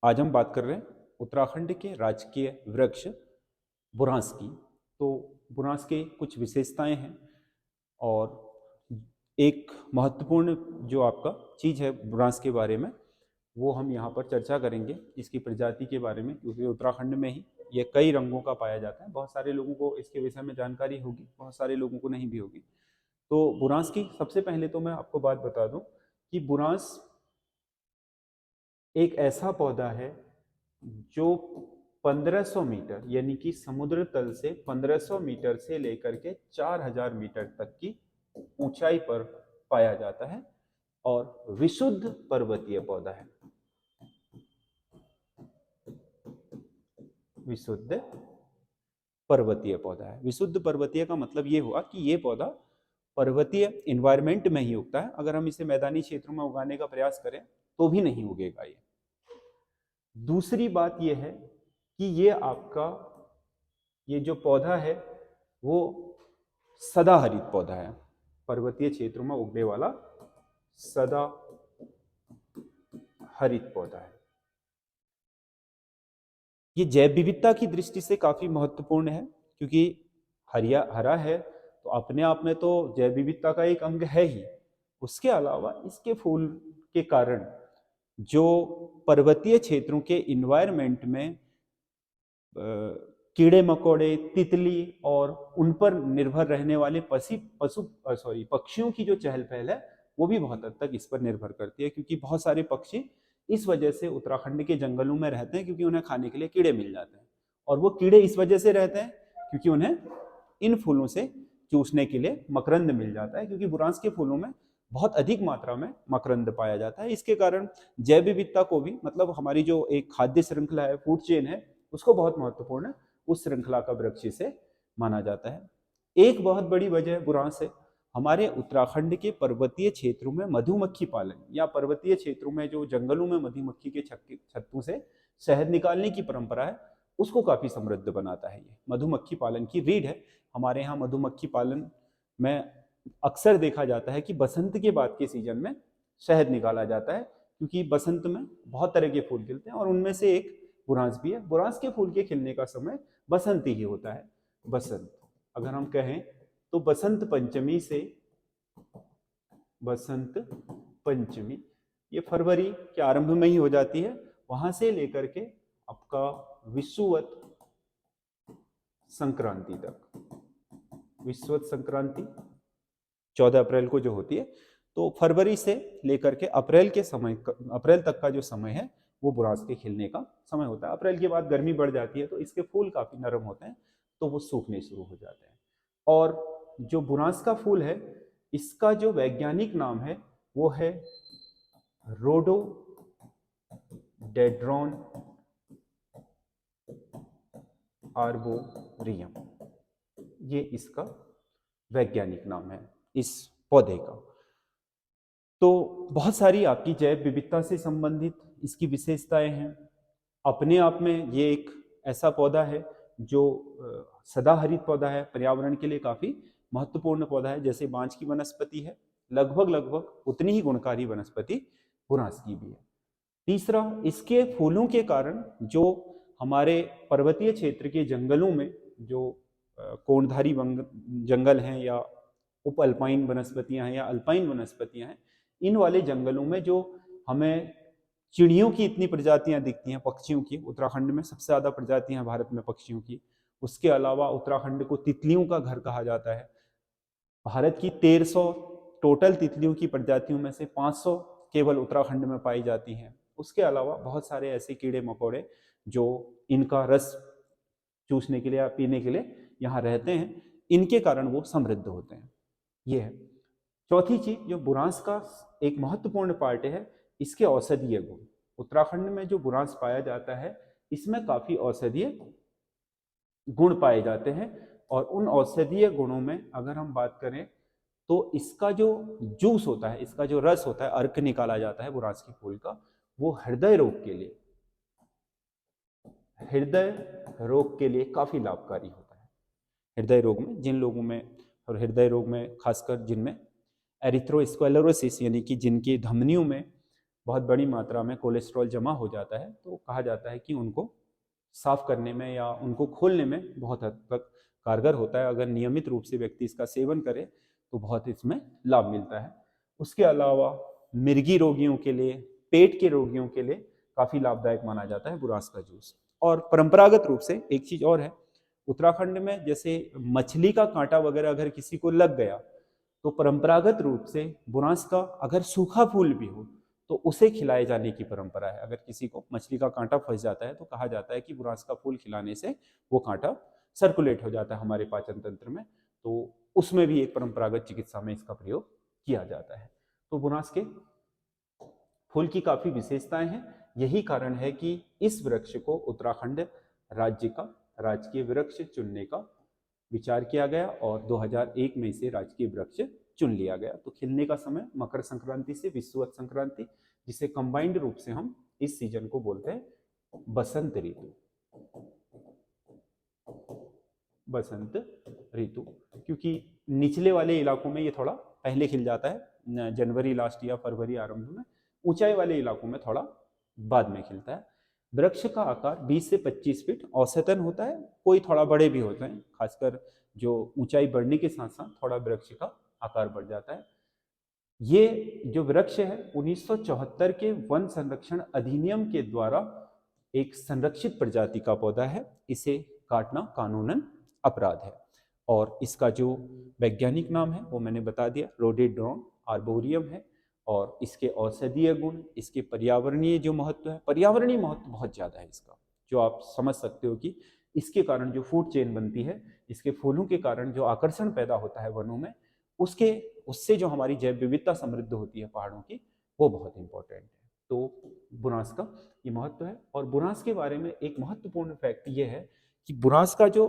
आज हम बात कर रहे हैं उत्तराखंड के राजकीय वृक्ष बुरांस की। तो बुरांस के कुछ विशेषताएं हैं और एक महत्वपूर्ण जो आपका चीज़ है बुरांस के बारे में, वो हम यहाँ पर चर्चा करेंगे इसकी प्रजाति के बारे में, क्योंकि उत्तराखंड में ही ये कई रंगों का पाया जाता है। बहुत सारे लोगों को इसके विषय में जानकारी होगी, बहुत सारे लोगों को नहीं भी होगी। तो बुरांस की सबसे पहले तो मैं आपको बात बता दूं कि बुरांस एक ऐसा पौधा है जो 1500 मीटर यानी कि समुद्र तल से 1500 मीटर से लेकर के 4000 मीटर तक की ऊंचाई पर पाया जाता है और विशुद्ध पर्वतीय पौधा है। विशुद्ध पर्वतीय पौधा है। विशुद्ध पर्वतीय का मतलब ये हुआ कि ये पौधा पर्वतीय इन्वायरमेंट में ही उगता है। अगर हम इसे मैदानी क्षेत्रों में उगाने का प्रयास करें तो भी नहीं उगेगा ये। दूसरी बात यह है कि ये आपका ये जो पौधा है वो सदाहरित पौधा है, पर्वतीय क्षेत्रों में उगने वाला सदा हरित पौधा है। ये जैव विविधता की दृष्टि से काफी महत्वपूर्ण है, क्योंकि हरा है तो अपने आप में तो जैव विविधता का एक अंग है ही। उसके अलावा इसके फूल के कारण जो पर्वतीय क्षेत्रों के इन्वायरमेंट में कीड़े मकोड़े, तितली और उन पर निर्भर रहने वाले पक्षियों की जो चहल पहल है वो भी बहुत हद तक इस पर निर्भर करती है, क्योंकि बहुत सारे पक्षी इस वजह से उत्तराखंड के जंगलों में रहते हैं क्योंकि उन्हें खाने के लिए कीड़े मिल जाते हैं। और वो कीड़े इस वजह से रहते हैं क्योंकि उन्हें इन फूलों से चूसने के लिए मकरंद मिल जाता है, क्योंकि बुरांस के फूलों में बहुत अधिक मात्रा में मकरंद पाया जाता है। इसके कारण जैव विविधता को भी, मतलब हमारी जो एक खाद्य श्रृंखला है, फूड चेन है, उसको बहुत महत्वपूर्ण उस श्रृंखला का वृक्ष से माना जाता है। एक बहुत बड़ी वजह बुरांस है हमारे उत्तराखंड के पर्वतीय क्षेत्रों में मधुमक्खी पालन या पर्वतीय क्षेत्रों में जो जंगलों में मधुमक्खी के छत्तों से शहद निकालने की परंपरा है, उसको काफी समृद्ध बनाता है। ये मधुमक्खी पालन की रीढ़ है। हमारे यहाँ मधुमक्खी पालन में अक्सर देखा जाता है कि बसंत के बाद के सीजन में शहद निकाला जाता है, क्योंकि बसंत में बहुत तरह के फूल खिलते हैं और उनमें से एक बुरांस भी है। बुरांस के फूल के खिलने का समय बसंत ही होता है। बसंत अगर हम कहें तो बसंत पंचमी से, बसंत पंचमी ये फरवरी के आरंभ में ही हो जाती है। वहां से लेकर के आपका विषुवत संक्रांति तक, विषुवत संक्रांति 14 अप्रैल को जो होती है, तो फरवरी से लेकर के अप्रैल के समय, अप्रैल तक का जो समय है वो बुरांस के खिलने का समय होता है। अप्रैल के बाद गर्मी बढ़ जाती है तो इसके फूल काफी नरम होते हैं, तो वो सूखने शुरू हो जाते हैं। और जो बुरांस का फूल है, इसका जो वैज्ञानिक नाम है वो है रोडोडेड्रॉन आर्बोरियम। ये इसका वैज्ञानिक नाम है इस पौधे का। तो बहुत सारी आपकी जैव विविधता से संबंधित इसकी विशेषताएं हैं। अपने आप में ये एक ऐसा पौधा है जो सदाहरित पौधा है, पर्यावरण के लिए काफी महत्वपूर्ण पौधा है। जैसे बांज की वनस्पति है, लगभग लगभग उतनी ही गुणकारी वनस्पति बुरांस की भी है। तीसरा, इसके फूलों के कारण जो हमारे पर्वतीय क्षेत्र के जंगलों में जो कोणधारी जंगल हैं या उप अल्पाइन वनस्पतियां हैं या अल्पाइन वनस्पतियां हैं, इन वाले जंगलों में जो हमें चिड़ियों की इतनी प्रजातियां दिखती हैं, पक्षियों की, उत्तराखंड में सबसे ज्यादा प्रजातियां भारत में पक्षियों की। उसके अलावा उत्तराखंड को तितलियों का घर कहा जाता है। भारत की 1300 टोटल तितलियों की प्रजातियों में से 500 केवल उत्तराखंड में पाई जाती हैं। उसके अलावा बहुत सारे ऐसे कीड़े मकोड़े जो इनका रस चूसने के लिए या पीने के लिए यहाँ रहते हैं, इनके कारण वो समृद्ध होते हैं। ये है चौथी चीज जो बुरांस का एक महत्वपूर्ण पार्ट है, इसके औषधीय गुण। उत्तराखंड में जो बुरांस पाया जाता है इसमें काफी औषधीय गुण पाए जाते हैं। और उन औषधीय गुणों में अगर हम बात करें तो इसका जो जूस होता है, इसका जो रस होता है, अर्क निकाला जाता है बुरांस के फूल का, वो हृदय रोग के लिए, हृदय रोग के लिए काफी लाभकारी होता है। हृदय रोग में जिन लोगों में, और हृदय रोग में खासकर जिनमें एरिथ्रोस्क्लेरोसिस यानी कि जिनकी धमनियों में बहुत बड़ी मात्रा में कोलेस्ट्रॉल जमा हो जाता है, तो कहा जाता है कि उनको साफ करने में या उनको खोलने में बहुत हद तक कारगर होता है। अगर नियमित रूप से व्यक्ति इसका सेवन करे तो बहुत इसमें लाभ मिलता है। उसके अलावा मिर्गी रोगियों के लिए, पेट के रोगियों के लिए काफ़ी लाभदायक माना जाता है बुरांस का जूस। और परंपरागत रूप से एक चीज़ और है, उत्तराखंड में जैसे मछली का कांटा वगैरह अगर किसी को लग गया तो परंपरागत रूप से बुरांस का अगर सूखा फूल भी हो तो उसे खिलाए जाने की परंपरा है। अगर किसी को मछली का कांटा फंस जाता है तो कहा जाता है कि बुरांस का फूल खिलाने से वो कांटा सर्कुलेट हो जाता है हमारे पाचन तंत्र में, तो उसमें भी एक परंपरागत चिकित्सा में इसका प्रयोग किया जाता है। तो बुरांस के फूल की काफी विशेषताएं हैं। यही कारण है कि इस वृक्ष को उत्तराखंड राज्य का राजकीय वृक्ष चुनने का विचार किया गया और 2001 में इसे राजकीय वृक्ष चुन लिया गया। तो खिलने का समय मकर संक्रांति से विषुवत संक्रांति, जिसे कंबाइंड रूप से हम इस सीजन को बोलते हैं बसंत ऋतु। बसंत ऋतु, क्योंकि निचले वाले इलाकों में ये थोड़ा पहले खिल जाता है, जनवरी लास्ट या फरवरी आरंभ में। ऊंचाई वाले इलाकों में थोड़ा बाद में खिलता है। वृक्ष का आकार 20 से 25 फीट औसतन होता है, कोई थोड़ा बड़े भी होते हैं, खासकर जो ऊंचाई बढ़ने के साथ साथ थोड़ा वृक्ष का आकार बढ़ जाता है। ये जो वृक्ष है 1974 के वन संरक्षण अधिनियम के द्वारा एक संरक्षित प्रजाति का पौधा है। इसे काटना कानूनन अपराध है। और इसका जो वैज्ञानिक नाम है वो मैंने बता दिया, रोडेड्रॉन आर्बोरियम है। और इसके औषधीय गुण, इसके पर्यावरणीय जो महत्व है, पर्यावरणीय महत्व बहुत ज़्यादा है इसका, जो आप समझ सकते हो कि इसके कारण जो फूड चेन बनती है, इसके फूलों के कारण जो आकर्षण पैदा होता है वनों में, उससे जो हमारी जैव विविधता समृद्ध होती है पहाड़ों की, वो बहुत इंपॉर्टेंट है। तो बुरांस का ये महत्व है। और बुरांस के बारे में एक महत्वपूर्ण फैक्ट ये है कि बुरांस का जो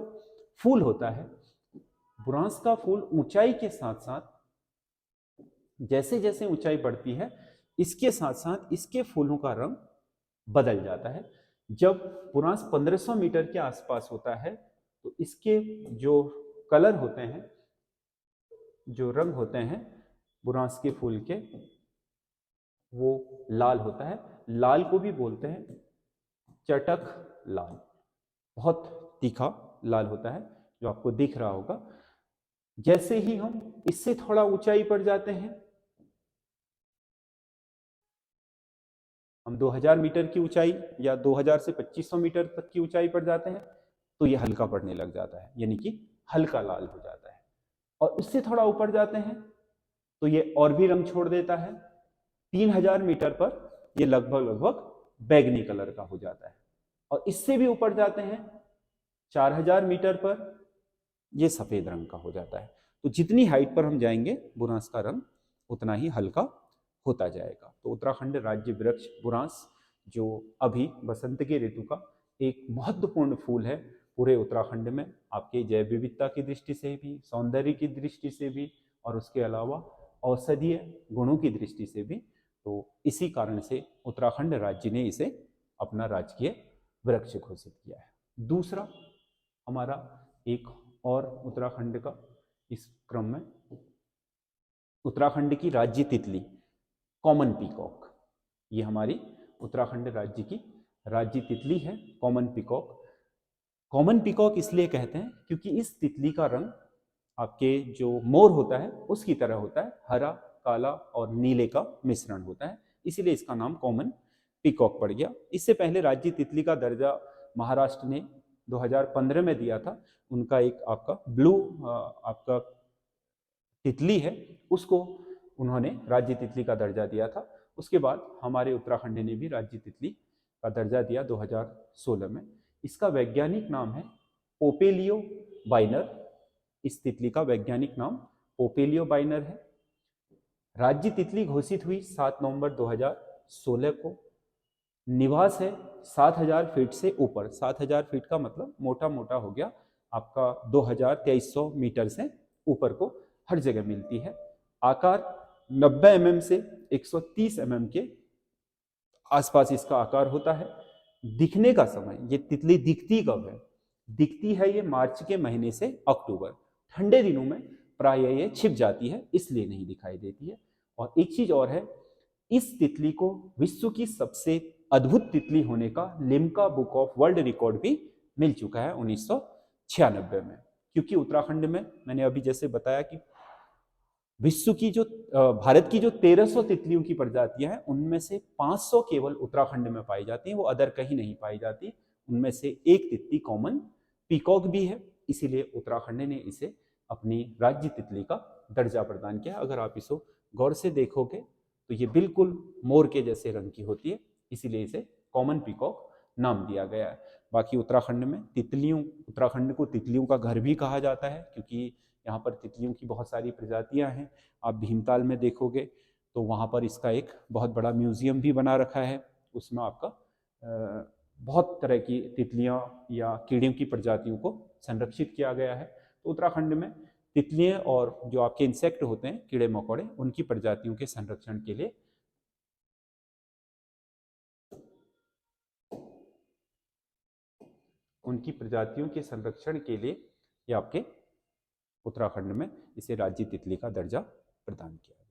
फूल होता है, बुरांस का फूल ऊंचाई के साथ साथ जैसे जैसे ऊंचाई बढ़ती है, इसके साथ साथ इसके फूलों का रंग बदल जाता है। जब बुरांस 1500 मीटर के आसपास होता है तो इसके जो कलर होते हैं, जो रंग होते हैं बुरांस के फूल के, वो लाल होता है। लाल को भी बोलते हैं चटक लाल, बहुत तीखा लाल होता है, जो आपको दिख रहा होगा। जैसे ही हम इससे थोड़ा ऊंचाई पर जाते हैं, हम 2000 मीटर की ऊंचाई या 2000 से 2500 मीटर तक की ऊंचाई पर जाते हैं, तो ये हल्का पड़ने लग जाता है, यानी कि हल्का लाल हो जाता है। और इससे थोड़ा ऊपर जाते हैं तो ये और भी रंग छोड़ देता है। 3000 मीटर पर ये लगभग बैगनी कलर का हो जाता है। और इससे भी ऊपर जाते हैं 4000 मीटर पर ये सफेद रंग का हो जाता है। तो जितनी हाइट पर हम जाएंगे बुरांस का रंग उतना ही हल्का होता जाएगा। तो उत्तराखंड राज्य वृक्ष बुरांस, जो अभी बसंत के ऋतु का एक महत्वपूर्ण फूल है पूरे उत्तराखंड में, आपके जैव विविधता की दृष्टि से भी, सौंदर्य की दृष्टि से भी, और उसके अलावा औषधीय गुणों की दृष्टि से भी। तो इसी कारण से उत्तराखंड राज्य ने इसे अपना राजकीय वृक्ष घोषित किया है। दूसरा हमारा एक और उत्तराखंड का इस क्रम में, उत्तराखंड की राज्य तितली कॉमन पीकॉक, ये हमारी उत्तराखंड राज्य की राज्य तितली है कॉमन पीकॉक। कॉमन पीकॉक इसलिए कहते हैं क्योंकि इस तितली का रंग आपके जो मोर होता है उसकी तरह होता है, हरा, काला और नीले का मिश्रण होता है, इसीलिए इसका नाम कॉमन पीकॉक पड़ गया। इससे पहले राज्य तितली का दर्जा महाराष्ट्र ने 2015 में दिया था। उनका एक आपका ब्लू आपका तितली है, उसको उन्होंने राज्य तितली का दर्जा दिया था। उसके बाद हमारे उत्तराखंड ने भी राज्य तितली का दर्जा दिया 2016 में। इसका वैज्ञानिक नाम है पोपेलियो बाइनर। इस तितली का वैज्ञानिक नाम पोपेलियो बाइनर है। राज्य तितली घोषित हुई 7 नवंबर 2016 को। निवास है 7000 फीट से ऊपर। 7000 फीट का मतलब मोटा मोटा हो गया आपका 2300 मीटर से ऊपर को हर जगह मिलती है। आकार 90 mm से 130 mm के आसपास इसका आकार होता है। दिखने का समय, ये तितली दिखती कब है? दिखती है ये मार्च के महीने से अक्टूबर। ठंडे दिनों में प्राय ये छिप जाती है, इसलिए नहीं दिखाई देती है। और एक चीज और है, इस तितली को विश्व की सबसे अद्भुत तितली होने का Limca book of world record भी मिल चुका है 1996 में। क्योंकि उत्तराखंड में मैंने अभी जैसे बताया कि विश्व की जो भारत की जो 1300 तितलियों की प्रजातियां हैं उनमें से 500 केवल उत्तराखंड में पाई जाती हैं, वो अदर कहीं नहीं पाई जाती। उनमें से एक तितली कॉमन पीकॉक भी है, इसीलिए उत्तराखंड ने इसे अपनी राज्य तितली का दर्जा प्रदान किया। अगर आप इसको गौर से देखोगे तो ये बिल्कुल मोर के जैसे रंग की होती है, इसीलिए इसे कॉमन पीकॉक नाम दिया गया है। बाकी उत्तराखंड में उत्तराखंड को तितलियों का घर भी कहा जाता है, क्योंकि यहाँ पर तितलियों की बहुत सारी प्रजातियां हैं। आप भीमताल में देखोगे तो वहाँ पर इसका एक बहुत बड़ा म्यूजियम भी बना रखा है, उसमें आपका बहुत तरह की तितलियां या कीड़ों की प्रजातियों को संरक्षित किया गया है। तो उत्तराखंड में तितलियां और जो आपके इंसेक्ट होते हैं कीड़े मकोड़े, उनकी प्रजातियों के संरक्षण के लिए ये आपके उत्तराखंड में इसे राज्य तितली का दर्जा प्रदान किया।